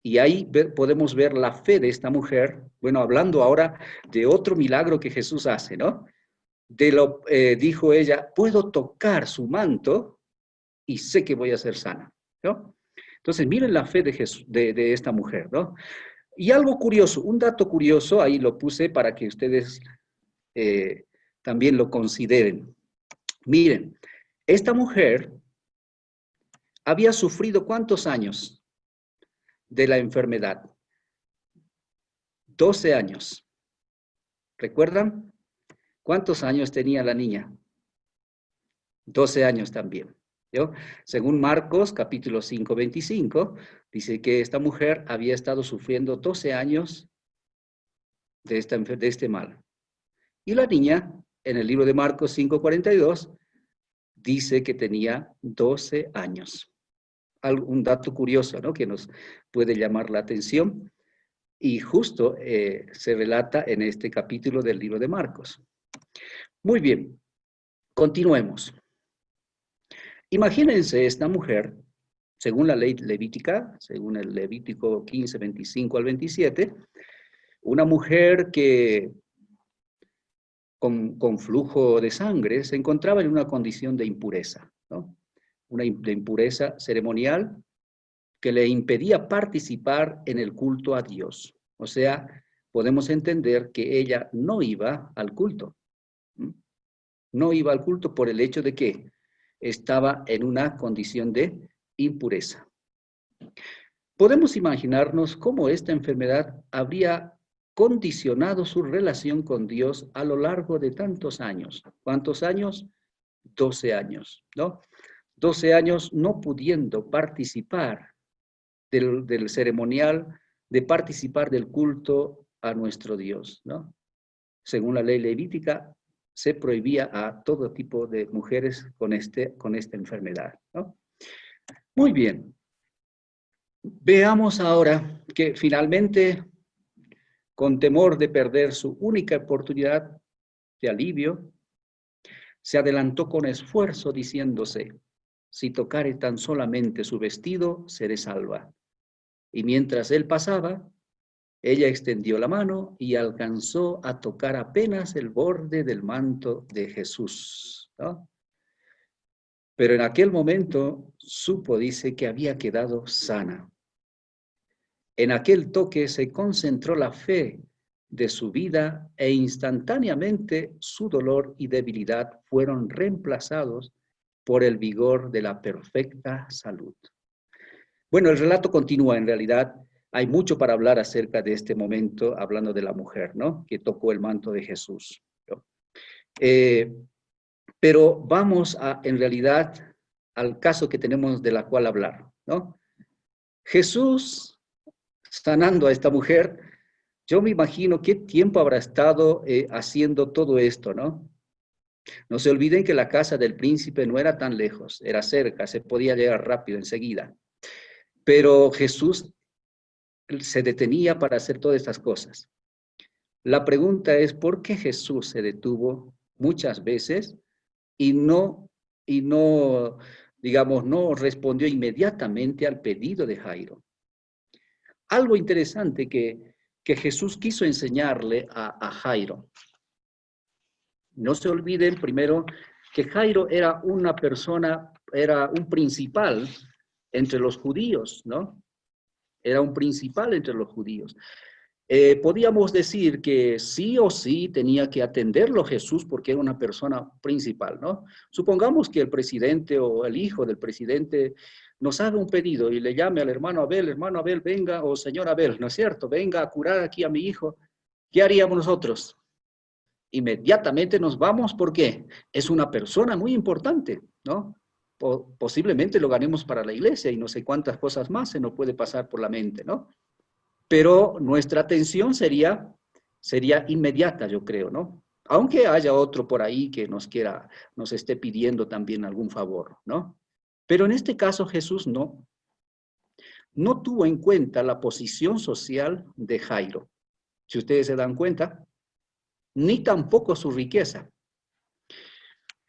Y ahí podemos ver la fe de esta mujer, bueno, hablando ahora de otro milagro que Jesús hace, ¿no? Dijo ella, puedo tocar su manto y sé que voy a ser sana, ¿no? Entonces, miren la fe de Jesús, de esta mujer, ¿no? Y algo curioso, un dato curioso, ahí lo puse para que ustedes también lo consideren. Miren, esta mujer había sufrido ¿cuántos años de la enfermedad? 12 años. ¿Recuerdan? ¿Cuántos años tenía la niña? 12 años también, ¿yo? Según Marcos, capítulo 5, 25, dice que esta mujer había estado sufriendo 12 años de este mal. Y la niña, en el libro de Marcos 5, 42, dice que tenía 12 años. Un dato curioso, ¿no?, que nos puede llamar la atención. Y justo se relata en este capítulo del libro de Marcos. Muy bien, continuemos. Imagínense esta mujer, según la ley levítica, según el Levítico 15, 25 al 27, una mujer que con flujo de sangre se encontraba en una condición de impureza, ¿no? De impureza ceremonial que le impedía participar en el culto a Dios. O sea, podemos entender que ella no iba al culto. No iba al culto por el hecho de que estaba en una condición de impureza. Podemos imaginarnos cómo esta enfermedad habría condicionado su relación con Dios a lo largo de tantos años. ¿Cuántos años? 12 años, ¿no? 12 años no pudiendo participar del ceremonial, de participar del culto a nuestro Dios, ¿no? Según la ley levítica, se prohibía a todo tipo de mujeres con esta enfermedad, ¿no? Muy bien. Veamos ahora que finalmente, con temor de perder su única oportunidad de alivio, se adelantó con esfuerzo diciéndose: si tocare tan solamente su vestido, seré salva. Y mientras él pasaba, ella extendió la mano y alcanzó a tocar apenas el borde del manto de Jesús, ¿no? Pero en aquel momento supo, dice, que había quedado sana. En aquel toque se concentró la fe de su vida e instantáneamente su dolor y debilidad fueron reemplazados por el vigor de la perfecta salud. Bueno, el relato continúa. En realidad hay mucho para hablar acerca de este momento, hablando de la mujer, ¿no?, que tocó el manto de Jesús, ¿no? Pero vamos en realidad al caso que tenemos de la cual hablar, ¿no? Jesús sanando a esta mujer, yo me imagino qué tiempo habrá estado haciendo todo esto, ¿no? No se olviden que la casa del príncipe no era tan lejos, era cerca, se podía llegar rápido, enseguida. Pero Jesús se detenía para hacer todas estas cosas. La pregunta es, ¿por qué Jesús se detuvo muchas veces y no, digamos, no respondió inmediatamente al pedido de Jairo? Algo interesante que Jesús quiso enseñarle a Jairo. No se olviden primero que Jairo era una persona, era un principal entre los judíos, ¿no? Era un principal entre los judíos. Podíamos decir que sí o sí tenía que atenderlo Jesús porque era una persona principal, ¿no? Supongamos que el presidente o el hijo del presidente nos haga un pedido y le llame al hermano Abel, venga, o señor Abel, ¿no es cierto? Venga a curar aquí a mi hijo. ¿Qué haríamos nosotros? Inmediatamente nos vamos porque es una persona muy importante, ¿no? Posiblemente lo ganemos para la iglesia y no sé cuántas cosas más se nos puede pasar por la mente, ¿no? Pero nuestra atención sería inmediata, yo creo, ¿no? Aunque haya otro por ahí que nos esté pidiendo también algún favor, ¿no? Pero en este caso Jesús no tuvo en cuenta la posición social de Jairo. Si ustedes se dan cuenta, ni tampoco su riqueza.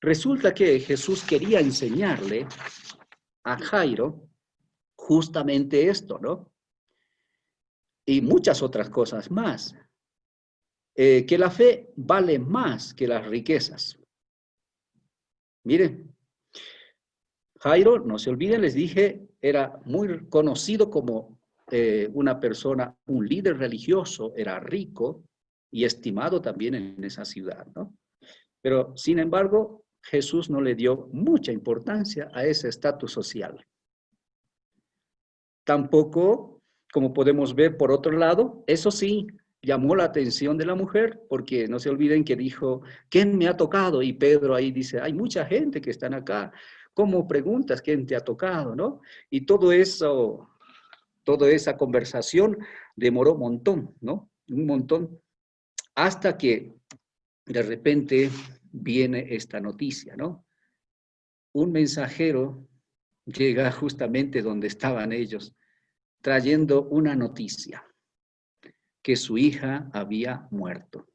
Resulta que Jesús quería enseñarle a Jairo justamente esto, ¿no? Y muchas otras cosas más. Que la fe vale más que las riquezas. Miren, Jairo, no se olviden, les dije, era muy conocido como una persona, un líder religioso, era rico y estimado también en esa ciudad, ¿no? Pero, sin embargo, Jesús no le dio mucha importancia a ese estatus social. Tampoco, como podemos ver por otro lado, eso sí, llamó la atención de la mujer, porque no se olviden que dijo, ¿quién me ha tocado? Y Pedro ahí dice, hay mucha gente que están acá. ¿Cómo preguntas quién te ha tocado, no? Y todo eso, toda esa conversación demoró un montón, ¿no? Un montón, hasta que de repente viene esta noticia, ¿no? Un mensajero llega justamente donde estaban ellos, trayendo una noticia, que su hija había muerto.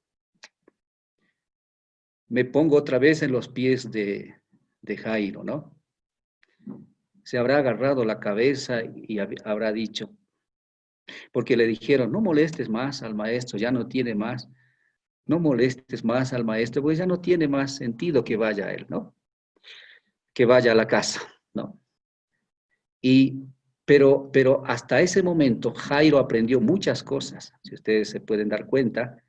Me pongo otra vez en los pies de Jairo, ¿no? Se habrá agarrado la cabeza y habrá dicho, porque le dijeron, no molestes más al maestro, ya no tiene más, no molestes más al maestro, pues ya no tiene más sentido que vaya él, ¿no? Que vaya a la casa, ¿no? Pero hasta ese momento Jairo aprendió muchas cosas, si ustedes se pueden dar cuenta.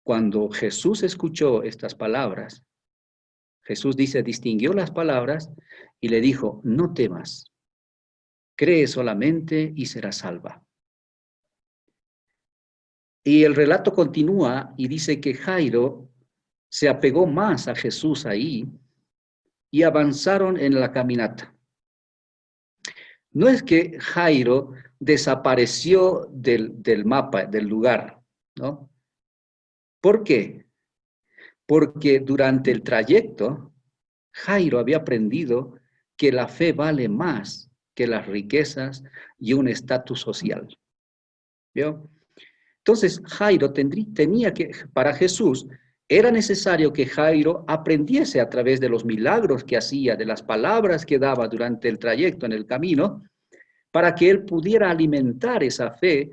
Cuando Jesús escuchó estas palabras, Jesús dice, distinguió las palabras y le dijo, no temas, cree solamente y serás salva. Y el relato continúa y dice que Jairo se apegó más a Jesús ahí y avanzaron en la caminata. No es que Jairo desapareció del mapa, del lugar, ¿no? ¿Por qué? Porque durante el trayecto, Jairo había aprendido que la fe vale más que las riquezas y un estatus social. ¿Vio? Entonces, Jairo tenía que, para Jesús, era necesario que Jairo aprendiese a través de los milagros que hacía, de las palabras que daba durante el trayecto en el camino, para que él pudiera alimentar esa fe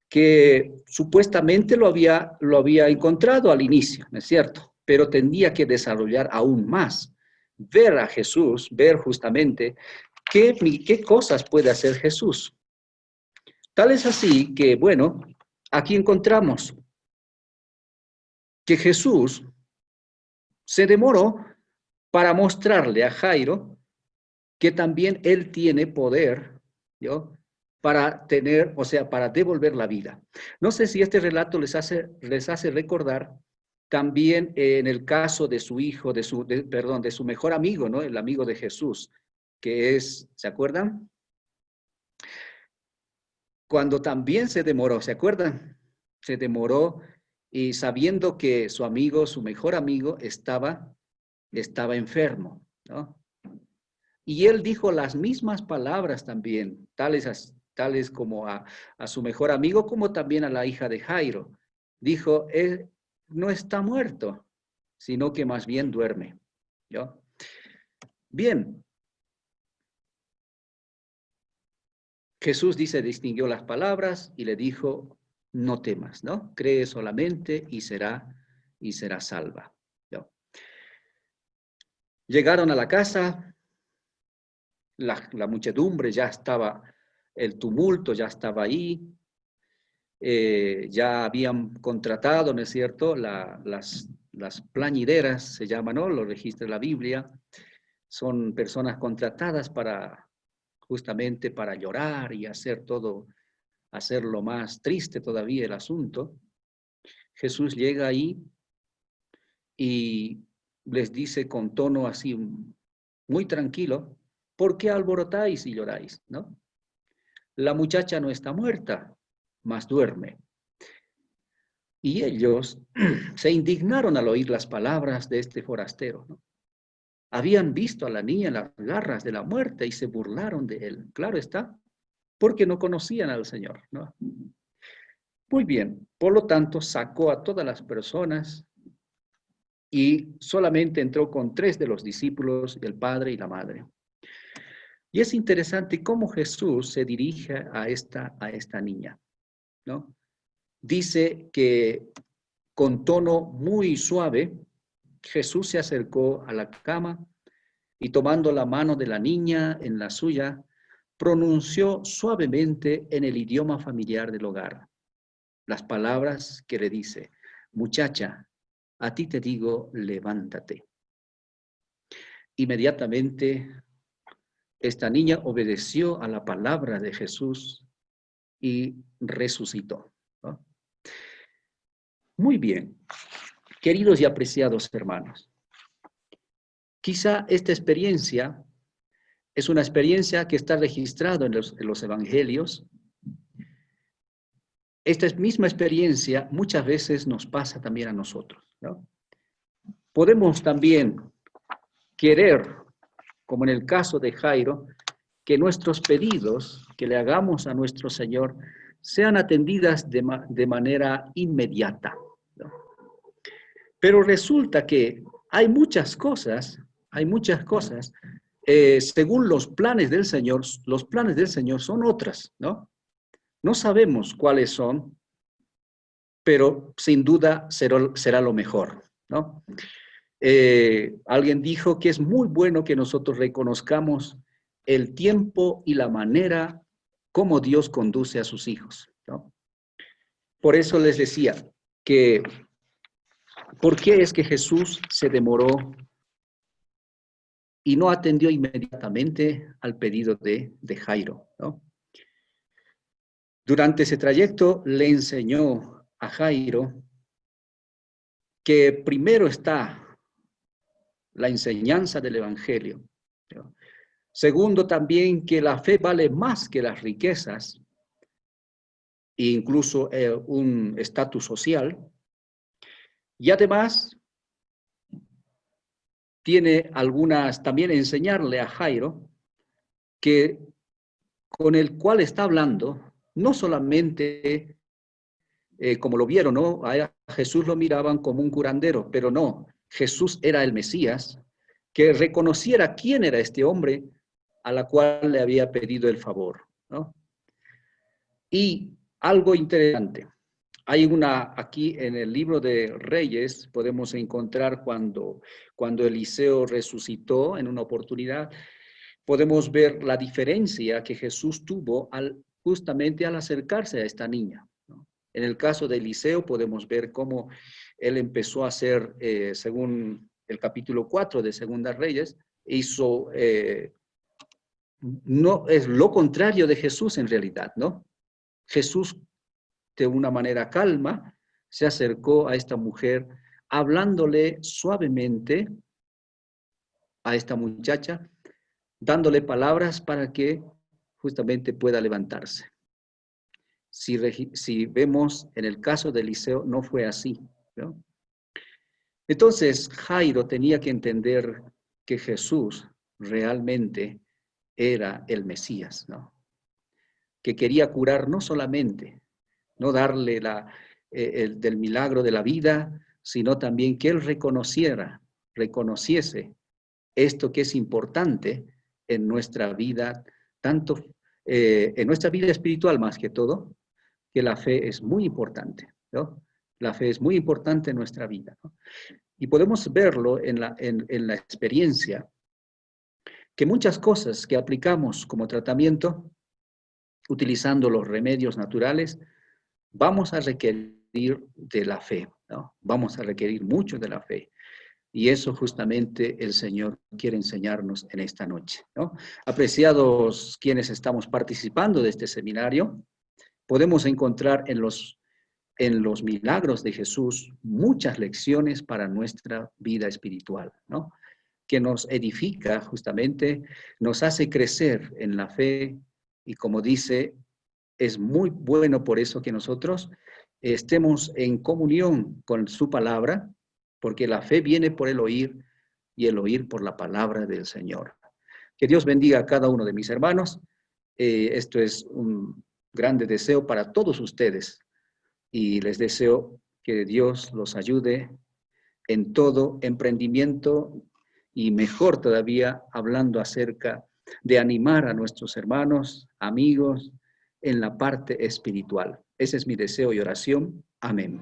que supuestamente lo había encontrado al inicio, ¿no es cierto? Pero tendría que desarrollar aún más, ver a Jesús, ver justamente qué cosas puede hacer Jesús. Tal es así que, bueno, aquí encontramos que Jesús se demoró para mostrarle a Jairo que también él tiene poder, ¿yo? Para tener, o sea, para devolver la vida. No sé si este relato les hace recordar también en el caso de su hijo, de su mejor amigo, ¿no? El amigo de Jesús, que es, ¿se acuerdan? Cuando también se demoró, ¿se acuerdan? Se demoró y sabiendo que su amigo, su mejor amigo, estaba enfermo, ¿no? Y él dijo las mismas palabras también, tales como a su mejor amigo, como también a la hija de Jairo. Dijo, él no está muerto, sino que más bien duerme, ¿no? Bien. Jesús dice, distinguió las palabras y le dijo, no temas, ¿no? Cree solamente y será salva, ¿no? Llegaron a la casa, la muchedumbre ya estaba, el tumulto ya estaba ahí, ya habían contratado, ¿no es cierto? Las plañideras se llaman, ¿no? Lo registra la Biblia. Son personas contratadas justamente para llorar y hacerlo más triste todavía el asunto. Jesús llega ahí y les dice con tono así muy tranquilo, ¿por qué alborotáis y lloráis? ¿No? La muchacha no está muerta, mas duerme. Y ellos se indignaron al oír las palabras de este forastero, ¿no? Habían visto a la niña en las garras de la muerte y se burlaron de él. Claro está, porque no conocían al Señor, ¿no? Muy bien, por lo tanto, sacó a todas las personas y solamente entró con 3 de los discípulos, el padre y la madre. Y es interesante cómo Jesús se dirige a esta niña, ¿no? Dice que con tono muy suave, Jesús se acercó a la cama y tomando la mano de la niña en la suya, pronunció suavemente en el idioma familiar del hogar las palabras que le dice, muchacha, a ti te digo, levántate. Inmediatamente, esta niña obedeció a la palabra de Jesús y resucitó, ¿no? Muy bien, queridos y apreciados hermanos. Quizá esta experiencia Es una experiencia que está registrada en los evangelios. Esta misma experiencia muchas veces nos pasa también a nosotros, ¿no? Podemos también querer, como en el caso de Jairo, que nuestros pedidos que le hagamos a nuestro Señor sean atendidas de manera inmediata, ¿no? Pero resulta que hay muchas cosas, según los planes del Señor son otras, ¿no? No sabemos cuáles son, pero sin duda será lo mejor, ¿no? Alguien dijo que es muy bueno que nosotros reconozcamos el tiempo y la manera como Dios conduce a sus hijos, ¿no? Por eso les decía que, ¿por qué es que Jesús se demoró y no atendió inmediatamente al pedido de Jairo, ¿no? Durante ese trayecto le enseñó a Jairo que primero está la enseñanza del Evangelio, ¿no? Segundo, también que la fe vale más que las riquezas e incluso un estatus social. Y además, tiene también enseñarle a Jairo que con el cual está hablando, no solamente como lo vieron, ¿no? A Jesús lo miraban como un curandero, pero no, Jesús era el Mesías, que reconociera quién era este hombre a la cual le había pedido el favor, ¿no? Y algo interesante, aquí en el libro de Reyes podemos encontrar cuando Eliseo resucitó en una oportunidad, podemos ver la diferencia que Jesús tuvo justamente al acercarse a esta niña, ¿no? En el caso de Eliseo podemos ver cómo él empezó a hacer, según el capítulo 4 de Segunda Reyes, no es lo contrario de Jesús en realidad, ¿no? Jesús, de una manera calma, se acercó a esta mujer, hablándole suavemente a esta muchacha, dándole palabras para que justamente pueda levantarse. Si vemos en el caso de Eliseo, no fue así, ¿no? Entonces, Jairo tenía que entender que Jesús realmente era el Mesías, ¿no? Que quería curar no solamente, no darle del milagro de la vida, sino también que él reconociese esto que es importante en nuestra vida, tanto en nuestra vida espiritual más que todo, que la fe es muy importante, ¿no? La fe es muy importante en nuestra vida, ¿no? Y podemos verlo en la experiencia, que muchas cosas que aplicamos como tratamiento, utilizando los remedios naturales, vamos a requerir de la fe, ¿no? Vamos a requerir mucho de la fe. Y eso justamente el Señor quiere enseñarnos en esta noche, ¿no? Apreciados quienes estamos participando de este seminario, podemos encontrar en los milagros de Jesús muchas lecciones para nuestra vida espiritual, ¿no? Que nos edifica justamente, nos hace crecer en la fe y como dice, es muy bueno por eso que nosotros estemos en comunión con su palabra, porque la fe viene por el oír y el oír por la palabra del Señor. Que Dios bendiga a cada uno de mis hermanos. Esto es un grande deseo para todos ustedes y les deseo que Dios los ayude en todo emprendimiento y mejor todavía hablando acerca de animar a nuestros hermanos, amigos, en la parte espiritual. Ese es mi deseo y oración. Amén.